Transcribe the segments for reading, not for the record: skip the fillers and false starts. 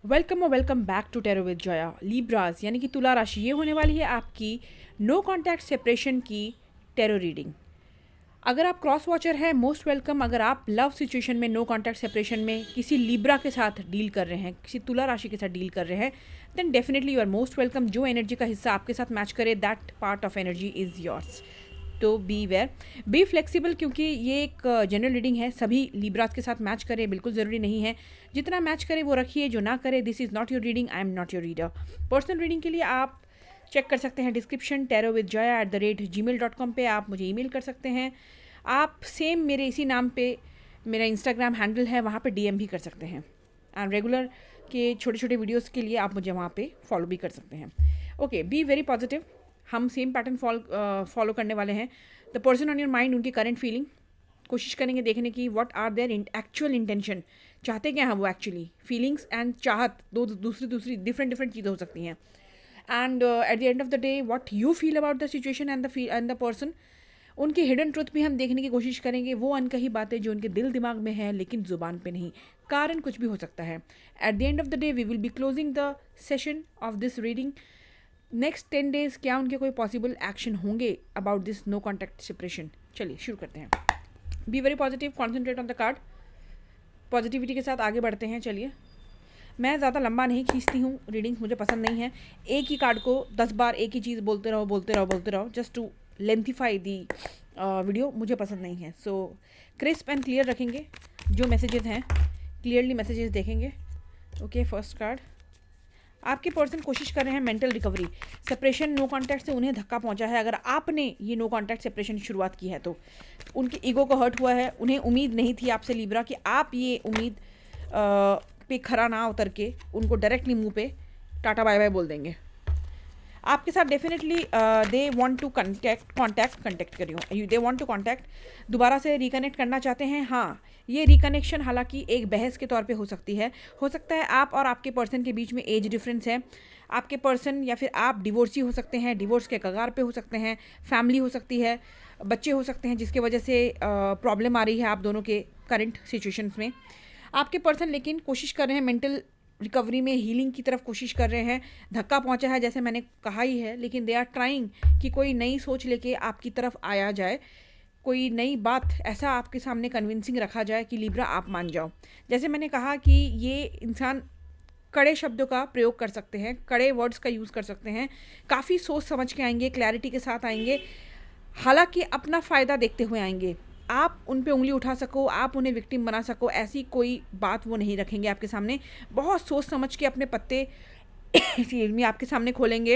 Welcome back to tarot with Jaya. Libras यानी कि तुला राशि, ये होने वाली है आपकी नो कॉन्टैक्ट सेपरेशन की टेरो रीडिंग। अगर आप क्रॉस वॉचर हैं, मोस्ट वेलकम। अगर आप लव सिचुएशन में, नो कॉन्टैक्ट सेपरेशन में किसी लीब्रा के साथ डील कर रहे हैं, किसी तुला राशि के साथ डील कर रहे हैं, then definitely you are most welcome. जो एनर्जी का हिस्सा आपके साथ मैच करे, that part of energy is yours. तो बी वेयर, बी फ्लेक्सिबल, क्योंकि ये एक जनरल रीडिंग है। सभी लीब्रास के साथ मैच करे बिल्कुल ज़रूरी नहीं है। जितना मैच करे वो रखिए, जो ना करे this is not your reading, I am not your reader. Personal reading के लिए आप चेक कर सकते हैं डिस्क्रिप्शन, tarotwithjaya@gmail.com पे आप मुझे ईमेल कर सकते हैं। आप सेम मेरे इसी नाम पे मेरा इंस्टाग्राम हैंडल है, वहाँ पे डीएम भी कर सकते हैं। एंड रेगुलर के छोटे छोटे वीडियोस के लिए आप मुझे वहाँ पे फॉलो भी कर सकते हैं। Okay, be very positive. हम सेम पैटर्न फॉलो करने वाले हैं। The person on your mind, उनकी करंट फीलिंग कोशिश करेंगे देखने की what are their actual intention. चाहते क्या हैं वो एक्चुअली। फीलिंग्स एंड चाहत दूसरी डिफरेंट चीज़ें हो सकती हैं। And eight the end of the day what you feel about the situation and the person, उनकी हिडन ट्रुथ भी हम देखने की कोशिश करेंगे। वो अनकही बातें जो उनके दिल दिमाग में है लेकिन ज़ुबान पे नहीं। कारण कुछ भी हो सकता है। At the end of the day we will be closing the session of this reading. Next 10 days क्या उनके कोई पॉसिबल एक्शन होंगे about this no contact separation. चलिए शुरू करते हैं। Be very positive, concentrate on the card. Positivity के साथ आगे बढ़ते हैं। चलिए, मैं ज़्यादा लंबा नहीं खींचती हूँ, रीडिंग्स मुझे पसंद नहीं है। एक ही कार्ड को 10 बार एक ही चीज़ बोलते रहो जस्ट टू लेंथीफाई दी वीडियो मुझे पसंद नहीं है। सो क्रिस्प एंड क्लियर रखेंगे। जो मैसेजेस हैं क्लियरली मैसेजेस देखेंगे। ओके, फर्स्ट कार्ड, आपके पर्सन कोशिश कर रहे हैं mental recovery. Separation, no contact से उन्हें धक्का पहुंचा है। अगर आपने ये नो कॉन्टैक्ट सेपरेशन की शुरुआत की है तो उनके ईगो को हर्ट हुआ है। उन्हें उम्मीद नहीं थी आपसे लीब्रा कि आप ये उम्मीद पे खरा ना उतर के उनको डायरेक्टली मुंह पे टाटा बाय बाय बोल देंगे। आपके साथ definitely they want to contact करियो, दे वांट टू कॉन्टैक्ट, दोबारा से रिकनेक्ट करना चाहते हैं। हाँ, ये रिकनेक्शन हालांकि एक बहस के तौर पे हो सकती है। हो सकता है आप और आपके पर्सन के बीच में एज डिफरेंस है। आपके पर्सन या फिर आप डिवोर्सी हो सकते हैं, डिवोर्स के कगार पे हो सकते हैं। फैमिली हो सकती है, बच्चे हो सकते हैं जिसके वजह से प्रॉब्लम आ रही है आप दोनों के करंट सिचुएशंस में। आपके पर्सन लेकिन कोशिश कर रहे हैं मेंटल रिकवरी में, हीलिंग की तरफ कोशिश कर रहे हैं। धक्का पहुंचा है जैसे मैंने कहा ही है, लेकिन दे आर ट्राइंग कि कोई नई सोच लेके आपकी तरफ आया जाए, कोई नई बात ऐसा आपके सामने कन्विंसिंग रखा जाए कि लीब्रा आप मान जाओ। जैसे मैंने कहा कि ये इंसान कड़े शब्दों का प्रयोग कर सकते हैं, कड़े वर्ड्स का यूज़ कर सकते हैं। काफ़ी सोच समझ के आएंगे, क्लैरिटी के साथ आएंगे, हालांकि अपना फ़ायदा देखते हुए आएंगे। आप उन पे उंगली उठा सको, आप उन्हें विक्टिम बना सको, ऐसी कोई बात वो नहीं रखेंगे आपके सामने। बहुत सोच समझ के अपने पत्ते में आपके सामने खोलेंगे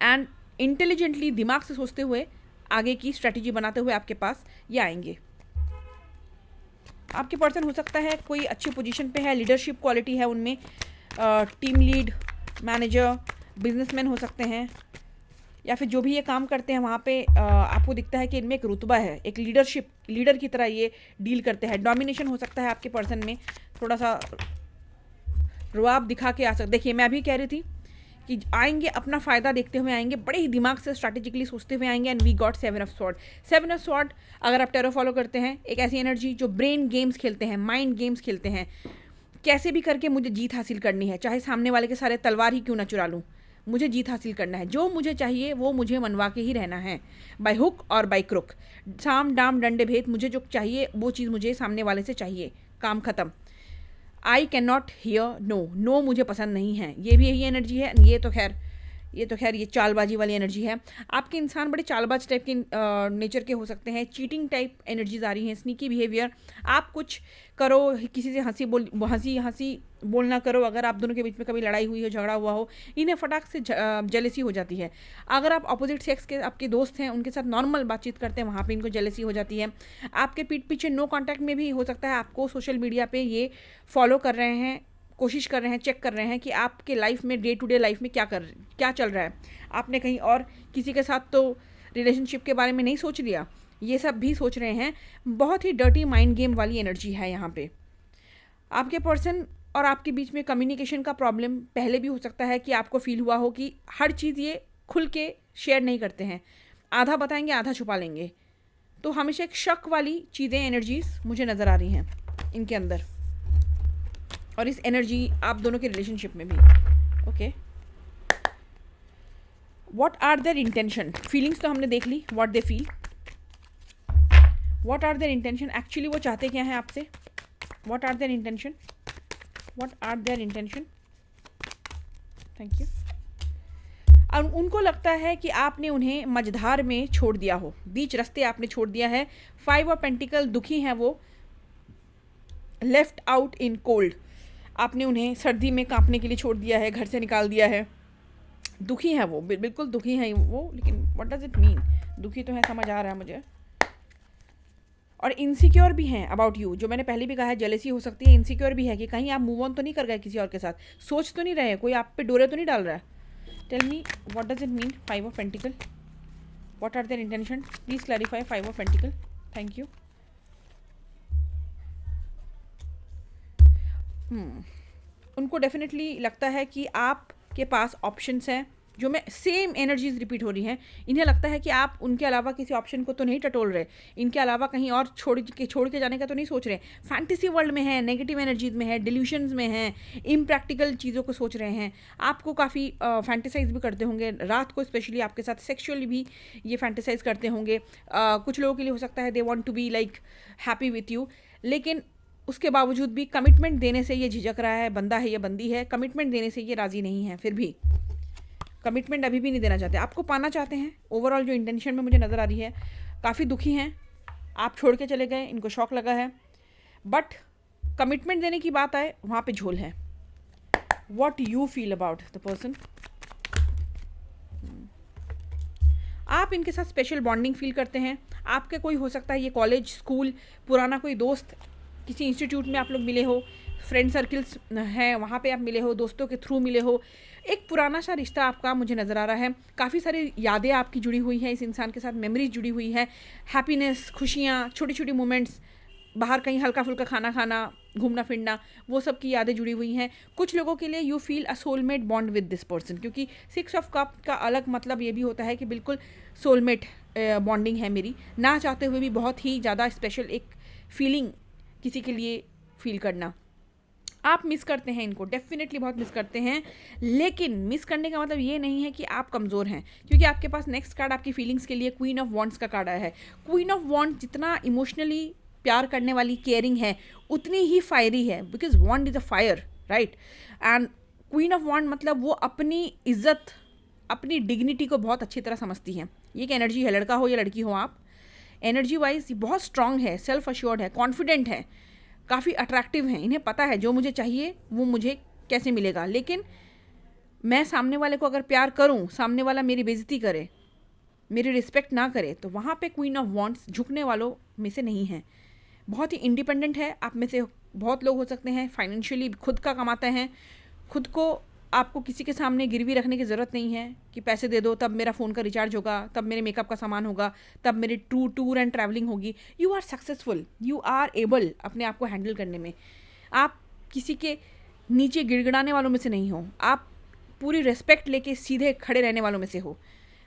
एंड इंटेलिजेंटली, दिमाग से सोचते हुए आगे की स्ट्रेटजी बनाते हुए आपके पास ये आएंगे। आपके पर्सन हो सकता है कोई अच्छी पोजीशन पे है, लीडरशिप क्वालिटी है उनमें, टीम लीड, मैनेजर, बिजनेसमैन हो सकते हैं, या फिर जो भी ये काम करते हैं वहाँ पे आपको दिखता है कि इनमें एक रुतबा है, एक लीडर की तरह ये डील करते हैं। डोमिनेशन हो सकता है आपके पर्सन में, थोड़ा सा रुआब दिखा के आ सकते। देखिए, मैं अभी कह रही थी कि आएंगे अपना फ़ायदा देखते हुए आएंगे, बड़े ही दिमाग से स्ट्रैटेजिकली सोचते हुए आएंगे। And we got 7 of sword. 7 of sword, अगर आप टेरो फॉलो करते हैं, एक ऐसी एनर्जी जो ब्रेन गेम्स खेलते हैं, माइंड गेम्स खेलते हैं। कैसे भी करके मुझे जीत हासिल करनी है, चाहे सामने वाले के सारे तलवार ही क्यों ना चुरा लूँ, मुझे जीत हासिल करना है। जो मुझे चाहिए वो मुझे मनवा के ही रहना है, बाय हुक और बाय क्रुक। साम डाम डंडे भेद, मुझे जो चाहिए वो चीज़ मुझे सामने वाले से चाहिए। काम ख़त्म। I can not hear no, no मुझे पसंद नहीं है। ये भी यही एनर्जी है। ये चालबाजी वाली एनर्जी है। आपके इंसान बड़े चालबाज टाइप के नेचर के हो सकते हैं। चीटिंग टाइप एनर्जीज आ रही हैं, स्नीकी बिहेवियर। आप कुछ करो, किसी से हंसी बोलना करो। अगर आप दोनों के बीच में कभी लड़ाई हुई हो, झगड़ा हुआ हो, इन्हें फटाक से जेलेसी हो जाती है। अगर आप अपोजिट सेक्स के आपके दोस्त हैं, उनके साथ नॉर्मल बातचीत करते हैं, वहाँ पे इनको जेलेसी हो जाती है। आपके पीठ पीछे नो कॉन्टैक्ट में भी हो सकता है आपको सोशल मीडिया पे ये फॉलो कर रहे हैं, कोशिश कर रहे हैं, चेक कर रहे हैं कि आपके लाइफ में, डे टू डे लाइफ में क्या चल रहा है। आपने कहीं और किसी के साथ तो रिलेशनशिप के बारे में नहीं सोच लिया, ये सब भी सोच रहे हैं। बहुत ही डर्टी माइंड गेम वाली एनर्जी है यहाँ पे। आपके पर्सन और आपके बीच में कम्युनिकेशन का प्रॉब्लम पहले भी हो सकता है कि आपको फील हुआ हो कि हर चीज़ ये खुल के शेयर नहीं करते हैं, आधा बताएंगे आधा छुपा लेंगे। तो हमेशा एक शक वाली चीज़ें, एनर्जीज मुझे नज़र आ रही हैं इनके अंदर। और इस एनर्जी आप दोनों के रिलेशनशिप में भी। Okay, what are their intention? Feelings तो हमने देख ली, what they feel. What are their intention? Actually वो चाहते क्या हैं आपसे? What are their intention? What are their intention? Thank you. अब उनको लगता है कि आपने उन्हें मझधार में छोड़ दिया हो, बीच रास्ते आपने छोड़ दिया है। 5 ऑफ पेंटिकल, दुखी हैं वो, लेफ्ट आउट इन कोल्ड, आपने उन्हें सर्दी में कांपने के लिए छोड़ दिया है, घर से निकाल दिया है। दुखी हैं वो, बिल्कुल दुखी हैं वो, लेकिन व्हाट डज इट मीन? दुखी तो है, समझ आ रहा है मुझे। और इनसिक्योर भी हैं अबाउट यू, जो मैंने पहले भी कहा है, जेलेसी हो सकती है, इनसिक्योर भी है कि कहीं आप मूव ऑन तो नहीं कर गए किसी और के साथ, सोच तो नहीं रहे, कोई आप पे डोरे तो नहीं डाल रहा है। Tell me what does it mean 5 of pentacle? What are their intention? Please clarify 5 of pentacle. Thank you. उनको डेफिनेटली लगता है कि आपके पास ऑप्शंस हैं, जो मैं सेम एनर्जीज रिपीट हो रही हैं। इन्हें लगता है कि आप उनके अलावा किसी ऑप्शन को तो नहीं टटोल रहे, इनके अलावा कहीं और छोड़ के जाने का तो नहीं सोच रहे। फैंटेसी वर्ल्ड में है, नेगेटिव एनर्जीज में है, डिल्यूशंस में है, इम्प्रैक्टिकल चीज़ों को सोच रहे हैं। आपको काफ़ी फैंटेसाइज भी करते होंगे, रात को स्पेशली आपके साथ सेक्शुअली भी ये फैंटेसाइज करते होंगे। कुछ लोगों के लिए हो सकता है they want to be like happy with you, लेकिन उसके बावजूद भी कमिटमेंट देने से ये झिझक रहा है। बंदा है या बंदी है, कमिटमेंट देने से ये राज़ी नहीं है, फिर भी कमिटमेंट अभी भी नहीं देना चाहते, आपको पाना चाहते हैं। ओवरऑल जो इंटेंशन में मुझे नज़र आ रही है, काफ़ी दुखी हैं, आप छोड़ के चले गए, इनको शौक लगा है, बट कमिटमेंट देने की बात आए वहाँ पे झोल है। What you feel about the person? आप इनके साथ स्पेशल बॉन्डिंग फील करते हैं। आपके कोई हो सकता है ये कॉलेज, स्कूल, पुराना कोई दोस्त, किसी इंस्टीट्यूट में आप लोग मिले हो, फ्रेंड सर्किल्स हैं वहाँ पे आप मिले हो, दोस्तों के थ्रू मिले हो। एक पुराना सा रिश्ता आपका मुझे नज़र आ रहा है। काफ़ी सारी यादें आपकी जुड़ी हुई हैं इस इंसान के साथ, मेमोरीज जुड़ी हुई है, हैप्पीनेस, खुशियाँ, छोटी छोटी मोमेंट्स, बाहर कहीं हल्का फुल्का खाना खाना, घूमना फिरना, वो सब की यादें जुड़ी हुई हैं। कुछ लोगों के लिए you feel a soulmate bond with this person, क्योंकि 6 ऑफ कप का अलग मतलब ये भी होता है कि बिल्कुल सोलमेट बॉन्डिंग है मेरी, ना चाहते हुए भी बहुत ही ज़्यादा स्पेशल एक फीलिंग किसी के लिए फील करना। आप मिस करते हैं इनको, डेफिनेटली बहुत मिस करते हैं, लेकिन मिस करने का मतलब ये नहीं है कि आप कमज़ोर हैं, क्योंकि आपके पास नेक्स्ट कार्ड आपकी फीलिंग्स के लिए क्वीन ऑफ वॉन्ड्स का कार्ड आया है। क्वीन ऑफ वॉन्ड जितना इमोशनली प्यार करने वाली, केयरिंग है, उतनी ही फायरी है, because wand is a fire, right. And queen of wand मतलब वो अपनी इज्जत, अपनी डिग्निटी को बहुत अच्छी तरह समझती हैं। ये एक एनर्जी है, लड़का हो या लड़की हो आप, एनर्जी वाइज बहुत स्ट्रांग है, सेल्फ अश्योर्ड है, कॉन्फिडेंट है, काफ़ी अट्रैक्टिव हैं। इन्हें पता है जो मुझे चाहिए वो मुझे कैसे मिलेगा, लेकिन मैं सामने वाले को अगर प्यार करूं, सामने वाला मेरी बेइज्जती करे, मेरी रिस्पेक्ट ना करे, तो वहाँ पे क्वीन ऑफ वॉन्ड्स झुकने वालों में से नहीं है। बहुत ही इंडिपेंडेंट है। आप में से बहुत लोग हो सकते हैं फाइनेंशियली खुद का कमाते हैं, खुद को, आपको किसी के सामने गिरवी रखने की ज़रूरत नहीं है कि पैसे दे दो तब मेरा फ़ोन का रिचार्ज होगा, तब मेरे मेकअप का सामान होगा, तब मेरी टूर एंड ट्रैवलिंग होगी। You are successful, you are able अपने आप को हैंडल करने में। आप किसी के नीचे गिड़गिड़ाने वालों में से नहीं हो, आप पूरी रिस्पेक्ट लेके सीधे खड़े रहने वालों में से हो,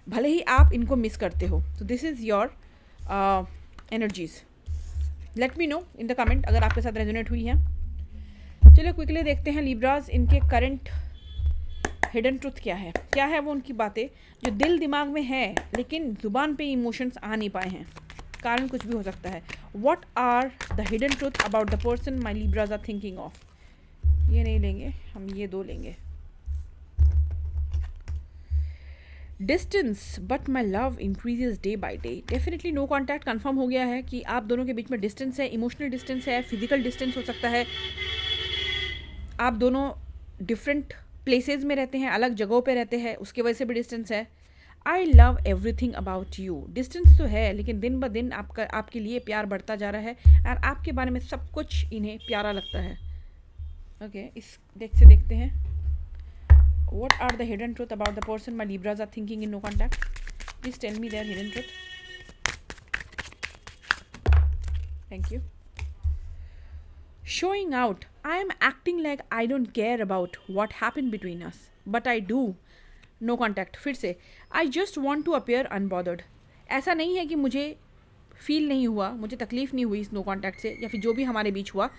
भले ही आप इनको मिस करते हो। तो this is your energies. Let me know in the comment अगर आपके साथ रेजोनेट हुई है। चलिए क्विकली देखते हैं लिब्राज, इनके करंट हिडन ट्रुथ क्या है, क्या है वो उनकी बातें जो दिल दिमाग में है लेकिन ज़ुबान पे इमोशंस आ नहीं पाए हैं। कारण कुछ भी हो सकता है। What are the hidden truth about the person my Libras are thinking of? ये नहीं लेंगे हम, ये 2 लेंगे। Distance but my love increases day by day. Definitely no contact confirm हो गया है कि आप दोनों के बीच में डिस्टेंस है, इमोशनल डिस्टेंस है, फिजिकल डिस्टेंस हो सकता है। आप दोनों डिफरेंट प्लेसेस में रहते हैं, अलग जगहों पे रहते हैं, उसकी वजह से भी डिस्टेंस है। I love everything about you. Distance तो है, लेकिन दिन ब दिन आपके लिए प्यार बढ़ता जा रहा है और आपके बारे में सब कुछ इन्हें प्यारा लगता है। ओके, इस देखते हैं what are the hidden truth about the person my Libras are thinking in no contact? Please tell me their hidden truth. Thank you. Showing out. I am acting like I don't care about what happened between us, but I do. No contact. फिर से I just want to appear unbothered. ऐसा नहीं है कि मुझे feel नहीं हुआ, मुझे तकलीफ़ नहीं हुई इस नो कॉन्टैक्ट से या फिर जो भी हमारे बीच हुआ।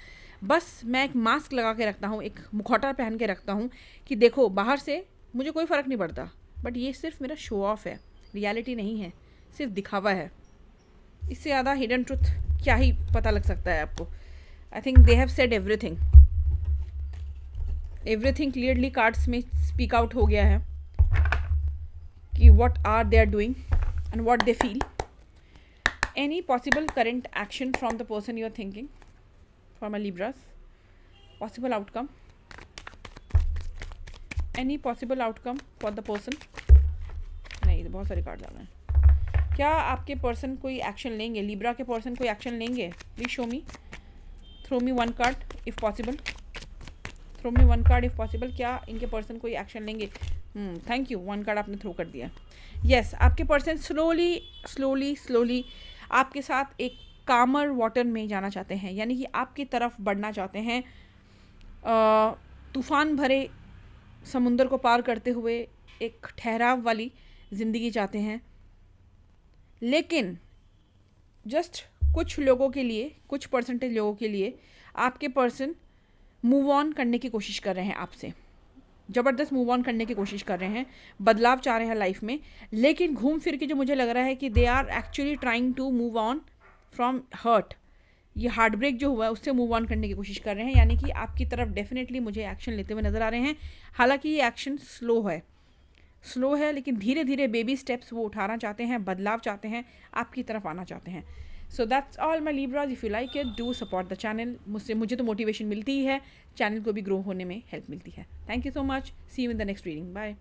बस मैं एक मास्क लगा के रखता हूँ, एक मुखौटा पहन के रखता हूँ कि देखो बाहर से मुझे कोई फ़र्क नहीं पड़ता, बट ये सिर्फ मेरा शो ऑफ है, रियलिटी नहीं है, सिर्फ दिखावा है। इससे ज़्यादा हिडन ट्रुथ क्या ही पता लग सकता है आपको। I think they have said everything, everything clearly cards में स्पीक आउट हो गया है कि what are they are doing and what they feel. Any possible current action from the person you are thinking for my Libras? Possible outcome? Any possible outcome for the person? नहीं, बहुत सारे card आ रहे हैं। क्या आपके person कोई action लेंगे? Libra के पर्सन कोई एक्शन लेंगे? Please show me, throw me one card if possible, throw me one card if possible. क्या इनके पर्सन कोई एक्शन लेंगे? थैंक यू, वन कार्ड आपने थ्रो कर दिया। यस, आपके पर्सन स्लोली स्लोली स्लोली आपके साथ एक कामर वाटर में जाना चाहते हैं, यानी कि आपकी तरफ बढ़ना चाहते हैं। तूफ़ान भरे समुंदर को पार करते हुए एक ठहराव वाली ज़िंदगी चाहते हैं। लेकिन जस्ट कुछ लोगों के लिए, कुछ परसेंटेज लोगों के लिए आपके पर्सन मूव ऑन करने की कोशिश कर रहे हैं आपसे, ज़बरदस्त मूव ऑन करने की कोशिश कर रहे हैं, बदलाव चाह रहे हैं लाइफ में। लेकिन घूम फिर के जो मुझे लग रहा है कि they are actually trying to move on from hurt, ये हार्ट ब्रेक जो हुआ है उससे मूव ऑन करने की कोशिश कर रहे हैं, यानी कि आपकी तरफ डेफिनेटली मुझे एक्शन लेते हुए नज़र आ रहे हैं। हालांकि ये एक्शन स्लो है, लेकिन धीरे धीरे बेबी स्टेप्स वो उठाना चाहते हैं, बदलाव चाहते हैं, आपकी तरफ आना चाहते हैं। So that's all my लिब्राज, if you like it do support the channel. मुझे तो मोटिवेशन मिलती ही है, चैनल को भी ग्रो होने में हेल्प मिलती है। Thank you so much, see you in the next reading, bye.